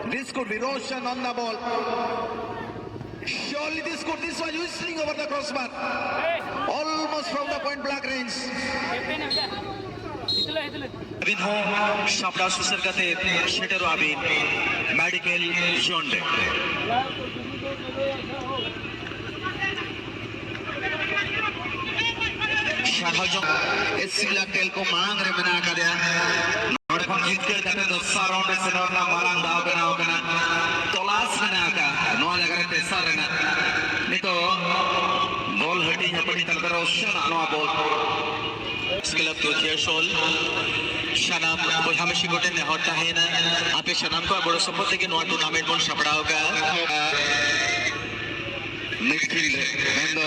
This could be Roshan on the ball. Surely this was whistling over the crossbar. Almost from the point blank range. अबिन हो शापड़ा सुसर का ते शेटरो अबिन medical जोंडे शाहजों इस सिला tell को मांग रहे मना कर दिया और हम जीत कर करते 10 राउंड से नॉर्ना मारंग दाव कना तलाश मना का नौ जगह पे सर ना नहीं तो बॉल हटी है पड़ी तल पर ओशन आना बॉल स्किल अप तो थ्रेशोल शनाम वो हमें शिकोटे ने होता है ना आपे शनाम को बड़ो सपोर्ट लेकिन नौ टूर्नामेंट बॉल छपड़ा होगा मिडफील्ड एंड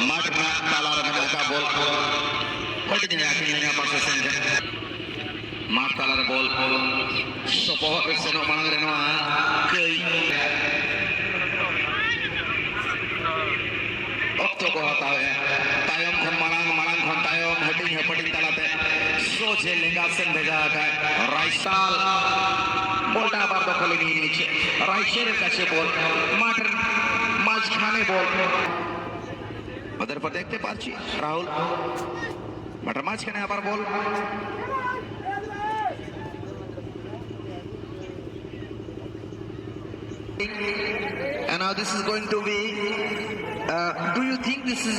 मार्टना तालार में का बॉल हट जाए आखिर लेगा पास से मार्ट तालार बॉल सपोर्ट से नो मांग रहे नो कई अब तो को होता है तायम खन मांग खन तायम हटिंग है पटिंग तालाते सोचे लेगा से भेजा का राइसाल बॉलटा बार तो खोले नहीं नीचे राइशेर का से बॉल मार्ट মাঝখানে বল ওদের পর দেখতে পাচ্ছি রাহুল বাটার মাঝখানে আবার বল and now this is going to be do you think this is